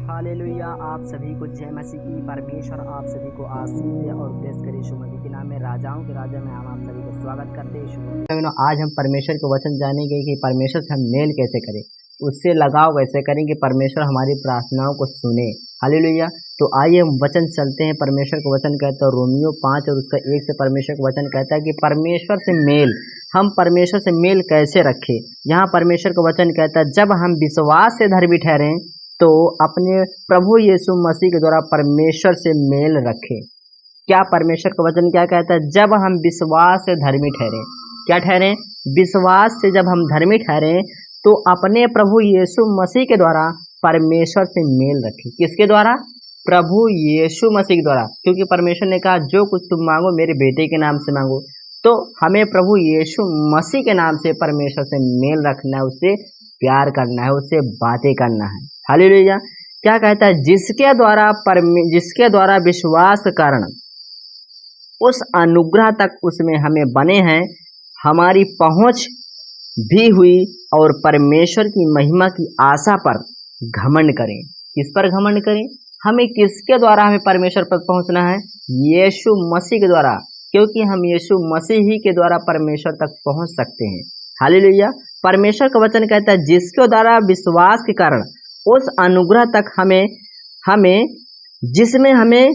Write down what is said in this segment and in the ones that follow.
Hallelujah. आप सभी को जय मसीह की। परमेश्वर आप सभी को आशीष दे और ब्लेस करे यीशु मसीह के नाम में। राजाओं के राजा में हम आप सभी को स्वागत करते हैं यीशु मसीह। आज हम परमेश्वर के वचन जानेंगे कि परमेश्वर से हम मेल कैसे करें, उससे लगाव कैसे करें कि परमेश्वर हमारी प्रार्थनाओं को सुने। हालेलुया। तो आइए हम वचन चलते हैं। परमेश्वर का वचन कहता है रोमियो 5 और उसका 1 से परमेश्वर का वचन कहता है कि परमेश्वर से मेल, हम परमेश्वर से मेल कैसे रखें। यहाँ परमेश्वर का वचन कहता है जब हम विश्वास से धर्मी ठहरें तो अपने प्रभु यीशु मसीह के द्वारा परमेश्वर से मेल रखें। क्या परमेश्वर का वचन क्या कहता है? जब हम विश्वास से धर्मी ठहरें, क्या ठहरें? विश्वास से जब हम धर्मी ठहरें तो अपने प्रभु यीशु मसीह के द्वारा परमेश्वर से मेल रखें। किसके द्वारा? प्रभु यीशु मसीह के द्वारा। क्योंकि परमेश्वर ने कहा जो कुछ तुम मांगो मेरे बेटे के नाम से मांगो। तो हमें प्रभु यीशु मसीह के नाम से परमेश्वर से मेल रखना है, उससे प्यार करना है, उससे बातें करना है। हालेलुया। क्या कहता है? जिसके द्वारा विश्वास कारण उस अनुग्रह तक उसमें हमें बने हैं, हमारी पहुंच भी हुई और परमेश्वर की महिमा की आशा पर घमंड करें। किस पर घमंड करें? हमें किसके द्वारा हमें परमेश्वर पर पहुंचना है? यीशु मसीह के द्वारा। क्योंकि हम यीशु मसीह ही के द्वारा परमेश्वर तक पहुंच सकते हैं। हालेलुया। परमेश्वर का वचन कहता है जिसके द्वारा विश्वास के कारण उस अनुग्रह तक हमें जिसमें हमें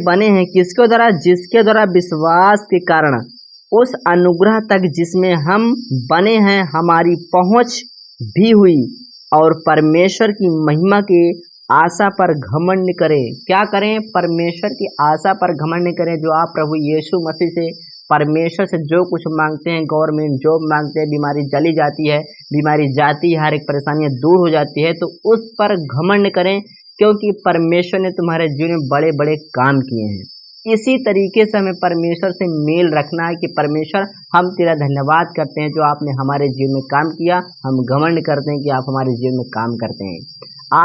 बने हैं। किसके द्वारा? जिसके द्वारा विश्वास के कारण उस अनुग्रह तक जिसमें हम बने हैं, हमारी पहुंच भी हुई और परमेश्वर की महिमा की आशा पर घमंड करें। क्या करें? परमेश्वर की आशा पर घमंड करें। जो आप प्रभु यीशु मसीह से परमेश्वर से जो कुछ मांगते हैं, गवर्नमेंट जॉब मांगते हैं, बीमारी चली जाती है, बीमारी जाती है, हर एक परेशानियां दूर हो जाती है, तो उस पर घमंड करें। क्योंकि परमेश्वर ने तुम्हारे जीवन में बड़े बड़े काम किए हैं। इसी तरीके से हमें परमेश्वर से मेल रखना है कि परमेश्वर हम तेरा धन्यवाद करते हैं जो आपने हमारे जीवन में काम किया। हम घमंड करते हैं कि आप हमारे जीवन में काम करते हैं।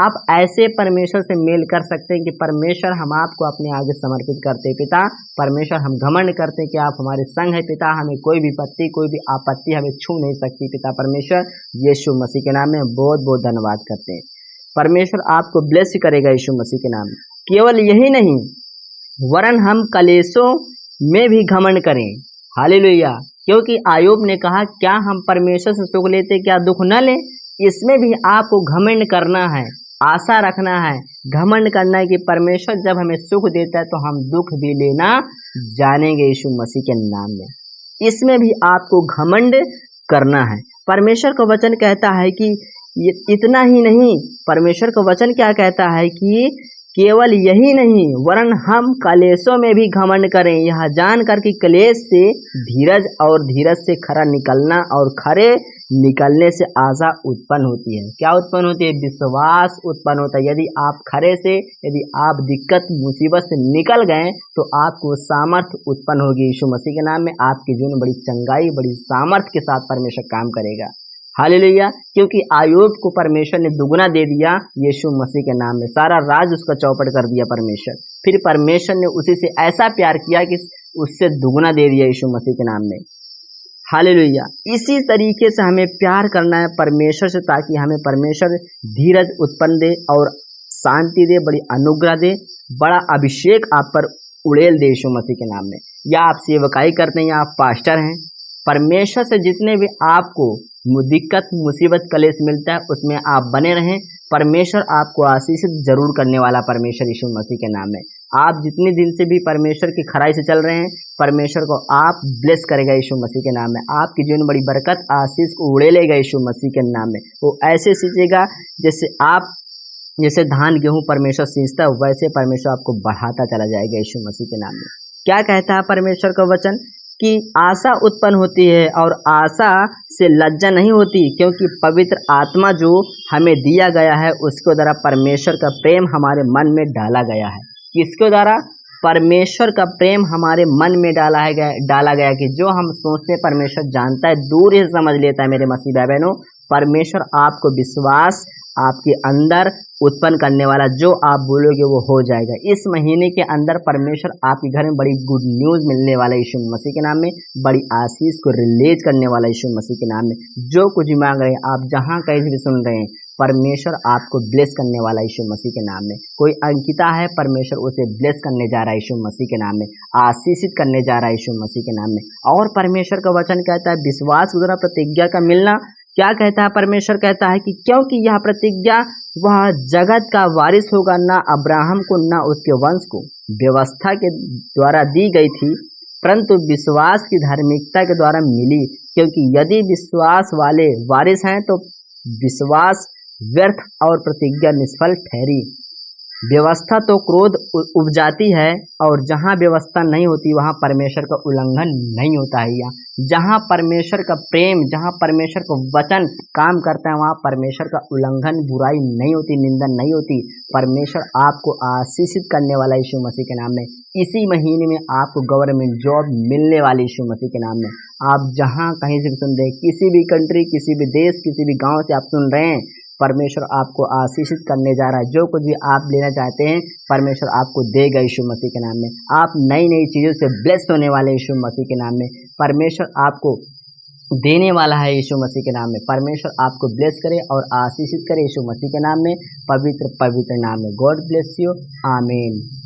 आप ऐसे परमेश्वर से मेल कर सकते हैं कि परमेश्वर हम आपको अपने आगे समर्पित करते हैं। पिता परमेश्वर, हम घमंड करते हैं कि आप हमारे संग है। पिता हमें कोई भी आपत्ति हमें छू नहीं सकती। पिता परमेश्वर यीशु मसीह के नाम में बहुत बहुत धन्यवाद करते हैं। परमेश्वर आपको ब्लेस करेगा यीशु मसीह के नाम में। केवल यही नहीं वरन हम कलेशों में भी घमंड करें। हालेलुया। क्योंकि आयोब ने कहा क्या हम परमेश्वर से सुख लेते क्या दुख न ले? इसमें भी आपको घमंड करना है, आशा रखना है, घमंड करना है कि परमेश्वर जब हमें सुख देता है तो हम दुख भी लेना जानेंगे यीशु मसीह के नाम में। इसमें भी आपको घमंड करना है। परमेश्वर का वचन कहता है कि ये इतना ही नहीं, परमेश्वर का वचन क्या कहता है कि केवल यही नहीं वरन हम कलेशों में भी घमंड करें। यह जानकर कि कलेश से धीरज और धीरज से खरा निकलना और खरे निकलने से आशा उत्पन्न होती है। क्या उत्पन्न होती है? विश्वास उत्पन्न होता है। यदि आप दिक्कत मुसीबत से निकल गए तो आपको सामर्थ्य उत्पन्न होगी यीशु मसीह के नाम में। आपके जीवन में बड़ी चंगाई, बड़ी सामर्थ्य के साथ परमेश्वर काम करेगा। हालेलुया। क्योंकि आयोब को परमेश्वर ने दुगना दे दिया यीशु मसीह के नाम में। सारा राज उसका चौपट कर दिया परमेश्वर। फिर परमेश्वर ने उसी से ऐसा प्यार किया कि उससे दुगना दे दिया यीशु मसीह के नाम में। हालेलुया। इसी तरीके से हमें प्यार करना है परमेश्वर से, ताकि हमें परमेश्वर धीरज उत्पन्न दे और शांति दे, बड़ी अनुग्रह दे, बड़ा अभिषेक आप पर उड़ेल दे यीशु मसीह के नाम में। या आप सेवकाई करते हैं या आप पास्टर हैं, परमेश्वर से जितने भी आपको दिक्कत मुसीबत कलेश मिलता है उसमें आप बने रहें। परमेश्वर आपको आशीषित जरूर करने वाला परमेश्वर यीशु मसीह के नाम में। आप जितने दिन से भी परमेश्वर की खराई से चल रहे हैं, परमेश्वर को आप ब्लेस करेगा यीशु मसीह के नाम में। आपके जीवन में बड़ी बरकत आशीष को उड़ेलेगा यीशु मसीह के नाम में। वो ऐसे सींचेगा जैसे धान गेहूं परमेश्वर सींचता है, वैसे परमेश्वर आपको बढ़ाता चला जाएगा यीशु मसीह के नाम में। क्या कहता है परमेश्वर का वचन कि आशा उत्पन्न होती है और आशा से लज्जा नहीं होती, क्योंकि पवित्र आत्मा जो हमें दिया गया है उसके द्वारा परमेश्वर का प्रेम हमारे मन में डाला गया है। किसके द्वारा? परमेश्वर का प्रेम हमारे मन में डाला गया कि जो हम सोचते हैं परमेश्वर जानता है, दूर ही समझ लेता है। मेरे मसीह भाई बहनों, परमेश्वर आपको विश्वास आपके अंदर उत्पन्न करने वाला, जो आप बोलोगे वो हो जाएगा। इस महीने के अंदर परमेश्वर आपके घर में बड़ी गुड न्यूज़ मिलने वाला है यीशु मसीह के नाम में। बड़ी आशीष को रिलीज करने वाला यीशु मसीह के नाम में। जो कुछ भी मांग रहे हैं, आप जहाँ कहीं भी सुन रहे हैं, परमेश्वर आपको ब्लेस करने वाला यीशु मसीह के नाम में। कोई अंकिता है, परमेश्वर उसे ब्लेस करने जा रहा है यीशु मसीह के नाम में, आशीषित करने जा रहा है यीशु मसीह के नाम में। और परमेश्वर का वचन कहता है विश्वास के द्वारा प्रतिज्ञा का मिलना। क्या कहता है? परमेश्वर कहता है कि क्योंकि यह प्रतिज्ञा वह जगत का वारिस होगा, ना अब्राहम को ना उसके वंश को व्यवस्था के द्वारा दी गई थी, परंतु विश्वास की धार्मिकता के द्वारा मिली। क्योंकि यदि विश्वास वाले वारिस हैं तो विश्वास व्यर्थ और प्रतिज्ञा निष्फल ठहरी। व्यवस्था तो क्रोध उपजाती है, और जहाँ व्यवस्था नहीं होती वहाँ परमेश्वर का उल्लंघन नहीं होता है। या जहाँ परमेश्वर का प्रेम, जहाँ परमेश्वर का वचन काम करता है, वहाँ परमेश्वर का उल्लंघन, बुराई नहीं होती, निंदा नहीं होती। परमेश्वर आपको आशीषित करने वाला यीशु मसीह के नाम में। इसी महीने में आपको गवर्नमेंट जॉब मिलने वाली यीशु मसीह के नाम में। आप जहाँ कहीं से भी सुन रहे हैं, किसी भी कंट्री, किसी भी देश, किसी भी गाँव से आप सुन रहे हैं, परमेश्वर आपको आशीषित करने जा रहा है। जो कुछ भी आप लेना चाहते हैं परमेश्वर आपको देगा यीशु मसीह के नाम में। आप नई नई चीज़ों से ब्लेस होने वाले यीशु मसीह के नाम में। परमेश्वर आपको देने वाला है यीशु मसीह के नाम में। परमेश्वर आपको ब्लेस करे और आशीषित करे यीशु मसीह के नाम में, पवित्र पवित्र नाम में। God bless you. आमीन।